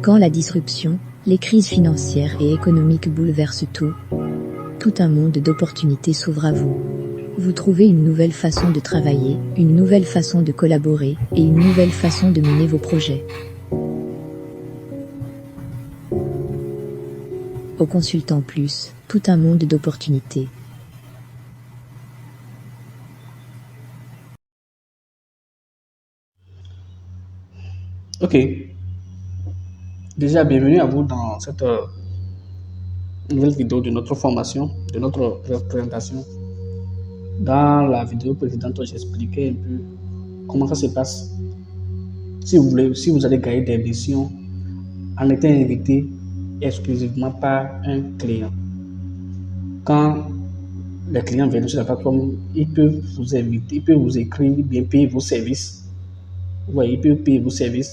Quand la disruption, les crises financières et économiques bouleversent tout un monde d'opportunités s'ouvre à vous. Vous trouvez une nouvelle façon de travailler, une nouvelle façon de collaborer et une nouvelle façon de mener vos projets. Au Consultant Plus, tout un monde d'opportunités. Ok, déjà bienvenue à vous dans cette nouvelle vidéo de notre formation, de notre présentation. Dans la vidéo précédente, j'expliquais un peu comment ça se passe. Si vous allez gagner des missions en étant invité exclusivement par un client. Quand les clients viennent sur la plateforme, ils peuvent vous inviter, ils peuvent vous écrire, bien payer vos services. Vous voyez, ils peuvent payer vos services.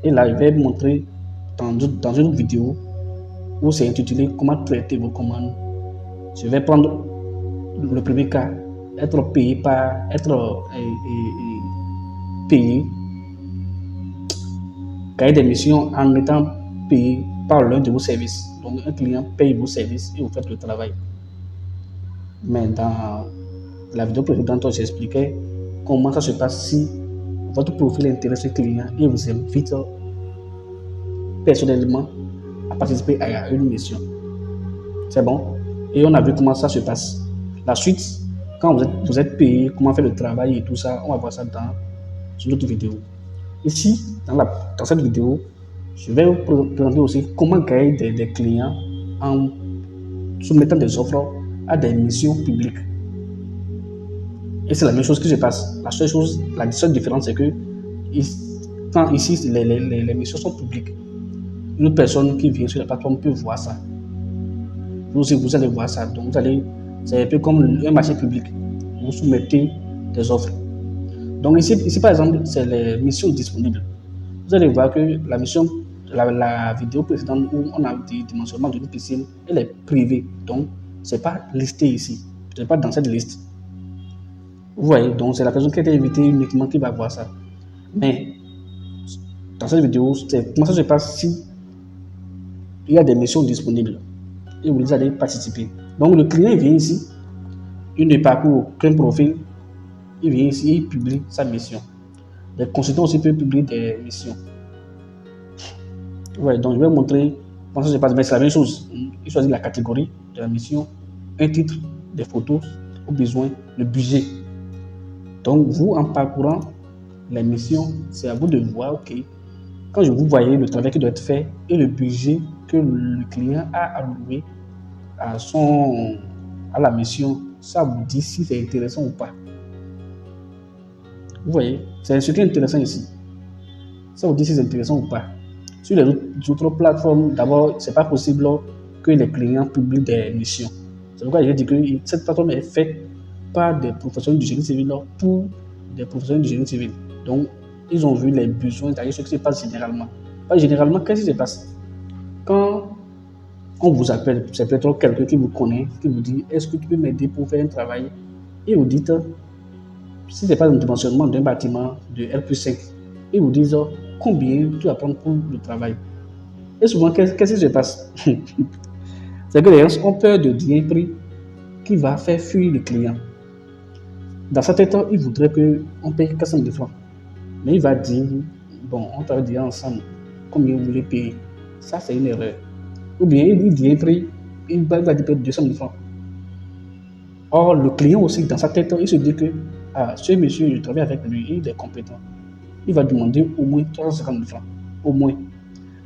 Et là, je vais montrer dans une vidéo où c'est intitulé Comment traiter vos commandes. Je vais prendre le premier cas, être payé payé, gagner des missions en étant payé par l'un de vos services. Donc un client paye vos services et vous faites le travail. Mais dans la vidéo précédente, j'expliquais comment ça se passe si votre profil intéresse le client et vous invite personnellement à participer à une mission. C'est bon? Et on a vu comment ça se passe. La suite, quand vous êtes payé, comment faire le travail et tout ça, on va voir ça dans une autre vidéo. Ici, dans cette vidéo, je vais vous présenter aussi comment gagner des clients en soumettant des offres à des missions publiques. Et c'est la même chose qui se passe. La seule différence, c'est que quand ici, les missions sont publiques, une personne qui vient sur la plateforme peut voir ça. Vous aussi, vous allez voir ça. Donc, c'est un peu comme un marché public. Vous soumettez des offres. Donc, ici par exemple, c'est les missions disponibles. Vous allez voir que la vidéo précédente où on a dit dimensionnement d'une piscine, elle est privée. Donc, ce n'est pas listé ici. Ce n'est pas dans cette liste. Vous voyez, donc c'est la personne qui a été invitée uniquement qui va voir ça. Mais dans cette vidéo, c'est comment ça se passe si il y a des missions disponibles et vous allez participer. Donc le client vient ici, il ne parcourt aucun profil, il vient ici, il publie sa mission. Les consultants aussi peuvent publier des missions. Ouais, donc je vais vous montrer comment ça se passe. Mais c'est la même chose. Il choisit la catégorie de la mission, un titre, des photos, au besoin, le budget. Donc vous, en parcourant les missions, c'est à vous de voir, ok, quand vous voyez le travail qui doit être fait et le budget que le client a alloué à la mission, ça vous dit si c'est intéressant ou pas. Vous voyez, c'est ce qui est intéressant ici. Ça vous dit si c'est intéressant ou pas. Sur les autres plateformes, d'abord, ce n'est pas possible que les clients publient des missions. C'est pourquoi je dis que cette plateforme est faite par des professionnels du génie civil pour des professionnels du génie civil. Donc, ils ont vu les besoins, c'est-à-dire ce qui se passe généralement. Généralement, qu'est-ce qui se passe? Quand on vous appelle, c'est peut-être quelqu'un qui vous connaît, qui vous dit, est-ce que tu peux m'aider pour faire un travail? Et vous dites, si ce n'est pas un dimensionnement d'un bâtiment de R+5, ils vous disent combien tu vas prendre pour le travail. Et souvent, qu'est-ce qui se passe? C'est que les gens ont peur de dire un prix qui va faire fuir le client. Dans sa tête, il voudrait qu'on paye 400 000 francs. Mais il va dire, bon, on va dire ensemble combien vous voulez payer. Ça, c'est une erreur. Ou bien il dit un prix, il va dire 200 000 francs. Or, le client aussi, dans sa tête, il se dit que ce monsieur, je travaille avec lui, il est compétent. Il va demander au moins 350 000 francs. Au moins.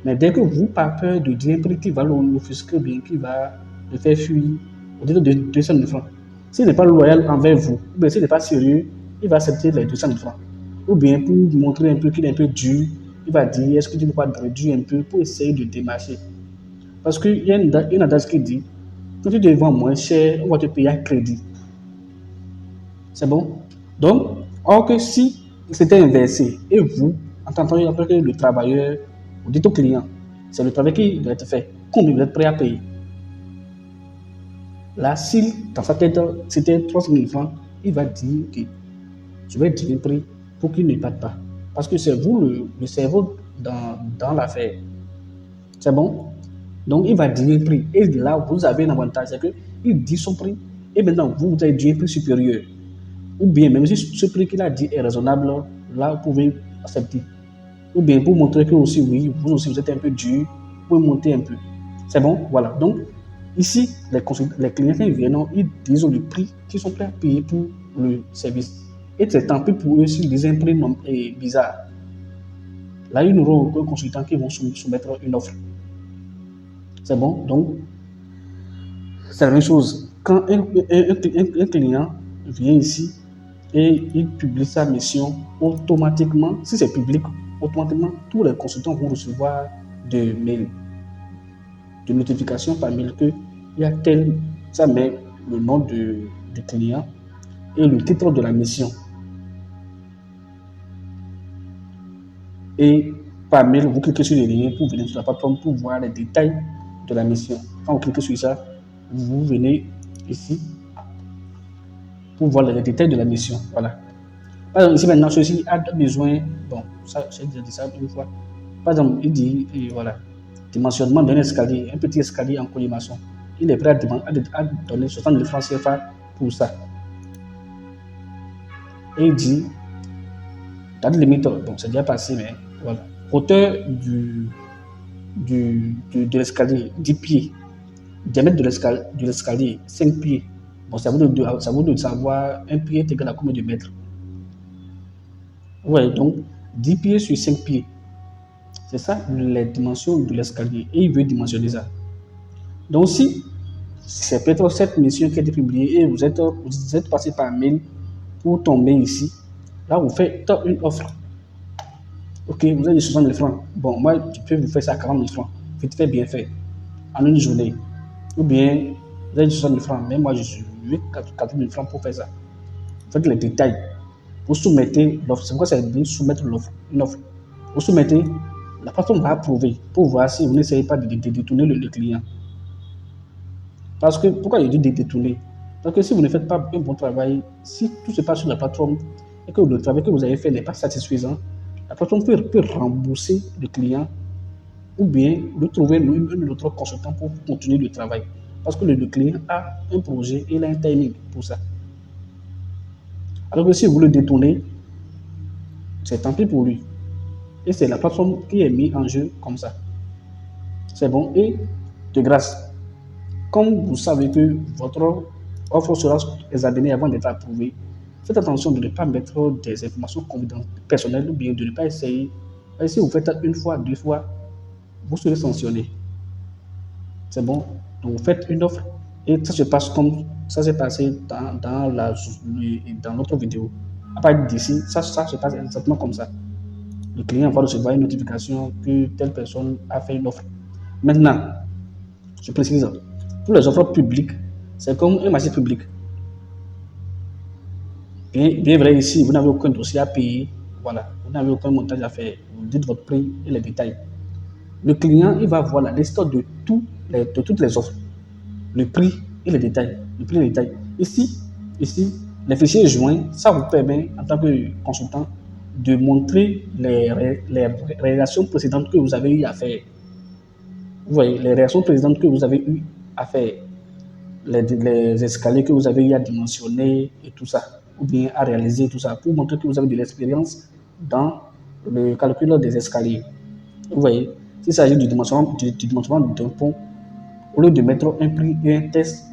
Mais dès que vous, par peur de dire un prix qui va l'offusquer, bien qui va le faire fuir, au delà de 200 000 francs. S'il n'est pas loyal envers vous, ou bien s'il n'est pas sérieux, il va accepter les 200 000 francs. Ou bien pour montrer un peu qu'il est un peu dur, il va dire est-ce que tu ne peux pas réduire un peu pour essayer de démarcher. Parce qu'il y a une adage qui dit quand tu te vends moins cher, on va te payer à crédit. C'est bon? Donc, or que si c'était inversé, et vous, en tant que le travailleur, vous dites au client, c'est le travail qui doit être fait, combien vous êtes prêt à payer? Là, si dans sa tête, c'était 300 000 francs, il va dire que je vais dire un prix pour qu'il ne parte pas. Parce que c'est vous le cerveau dans l'affaire. C'est bon? Donc, il va dire un prix. Et là, vous avez un avantage, c'est qu'il dit son prix. Et maintenant, vous avez dit un prix supérieur. Ou bien, même si ce prix qu'il a dit est raisonnable, là, vous pouvez accepter. Ou bien, pour montrer que aussi, oui, vous aussi, vous êtes un peu dur, vous pouvez monter un peu. C'est bon? Voilà. Donc, ici, les clients qui viennent, ils disent le prix qu'ils sont prêts à payer pour le service. Et c'est tant pis pour eux s'ils disent un prix bizarre. Là, il n'y aura aucun consultant qui vont soumettre une offre. C'est bon? Donc, c'est la même chose. Quand un client vient ici et il publie sa mission, automatiquement, si c'est public, automatiquement, tous les consultants vont recevoir des mails, de notifications par mail que il y a tel, ça met le nom du client et le titre de la mission. Et par mail, vous cliquez sur les liens pour venir sur la plateforme pour voir les détails de la mission. Quand vous cliquez sur ça, vous venez ici pour voir les détails de la mission. Voilà. Par exemple, ici maintenant, ceci a besoin, bon, ça, j'ai déjà dit ça une fois. Par exemple, il dit, et voilà, dimensionnement d'un escalier, un petit escalier en colimaçon. Il est prêt à donner 60 000 francs CFA pour ça. Et il dit, date limite, bon, c'est déjà passé, mais voilà. Hauteur de l'escalier, 10 pieds. Diamètre de l'escalier, 5 pieds. Bon, ça vous de savoir un pied est égal à combien de mètres. Ouais, donc 10 pieds sur 5 pieds. C'est ça les dimensions de l'escalier. Et il veut dimensionner ça. Donc si c'est peut-être cette mission qui a été publiée et vous êtes passé par mail pour tomber ici, là vous faites une offre. Ok, vous avez 60 000 francs. Bon, moi, je peux vous faire ça à 40 000 francs. Vite fait, bien fait. En une journée. Ou bien, vous avez 60 000 francs. Mais moi, je veux 4 000 francs pour faire ça. Faites les détails. Vous soumettez l'offre. C'est pourquoi c'est bien soumettre une offre. Vous soumettez, la plateforme va approuver pour voir si vous n'essayez pas de détourner le client. Parce que, pourquoi je dis de détourner? Parce que si vous ne faites pas un bon travail, si tout se passe sur la plateforme et que le travail que vous avez fait n'est pas satisfaisant, la plateforme peut rembourser le client ou bien de trouver un autre consultant pour continuer le travail. Parce que le client a un projet et il a un timing pour ça. Alors que si vous le détournez, c'est tant pis pour lui. Et c'est la plateforme qui est mise en jeu comme ça. C'est bon. Et de grâce, comme vous savez que votre offre sera examinée avant d'être approuvée, faites attention de ne pas mettre des informations personnelles ou bien de ne pas essayer. Et si vous faites une fois, 2 fois, vous serez sanctionné. C'est bon. Donc vous faites une offre et ça se passe comme ça s'est passé dans notre vidéo. À partir d'ici, ça se passe exactement comme ça. Le client va recevoir une notification que telle personne a fait une offre. Maintenant, je précise, pour les offres publiques, c'est comme un marché public. Bien vrai, ici, vous n'avez aucun dossier à payer. Voilà, vous n'avez aucun montage à faire. Vous dites votre prix et les détails. Le client, il va voir la liste de toutes les offres, le prix et les détails. Le prix et les détails. Ici, les fichiers joints, ça vous permet, en tant que consultant, de montrer les réactions précédentes que vous avez eu à faire. Vous voyez, les réactions précédentes que vous avez eu à faire, les escaliers que vous avez eu à dimensionner et tout ça, ou bien à réaliser tout ça, pour montrer que vous avez de l'expérience dans le calcul des escaliers. Vous voyez, s'il s'agit du dimensionnement d'un pont, au lieu de mettre un prix et un test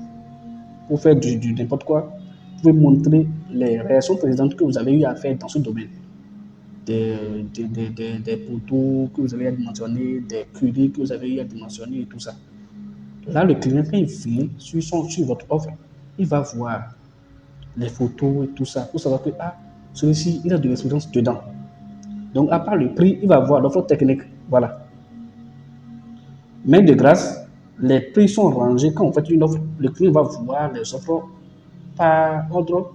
pour faire du n'importe quoi, vous pouvez montrer les réactions précédentes que vous avez eu à faire dans ce domaine. Des poteaux que vous avez à dimensionner, des curies que vous avez eu à dimensionner et tout ça. Là, le client, quand il vient sur votre offre, il va voir les photos et tout ça pour savoir que celui-ci, il a de l'expérience dedans. Donc, à part le prix, il va voir l'offre technique. Voilà. Mais de grâce, les prix sont rangés. Quand vous faites une offre, le client va voir les offres par ordre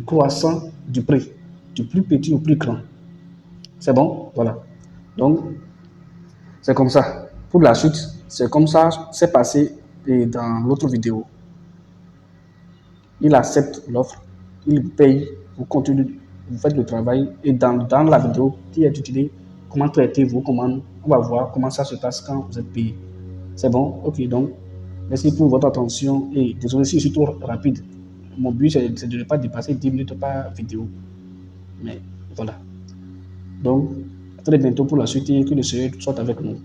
croissant du prix, du plus petit au plus grand. C'est bon? Voilà. Donc, c'est comme ça. Pour la suite, c'est comme ça, c'est passé dans l'autre vidéo. Il accepte l'offre, il paye, vous continuez, vous faites le travail et dans la vidéo qui est utilisée, comment traiter vos commandes. On va voir comment ça se passe quand vous êtes payé. C'est bon? Ok, donc, merci pour votre attention et désolé si je suis trop rapide. Mon but, c'est de ne pas dépasser 10 minutes par vidéo. Mais voilà. Donc, à très bientôt pour la suite et que le Seigneur soit avec nous.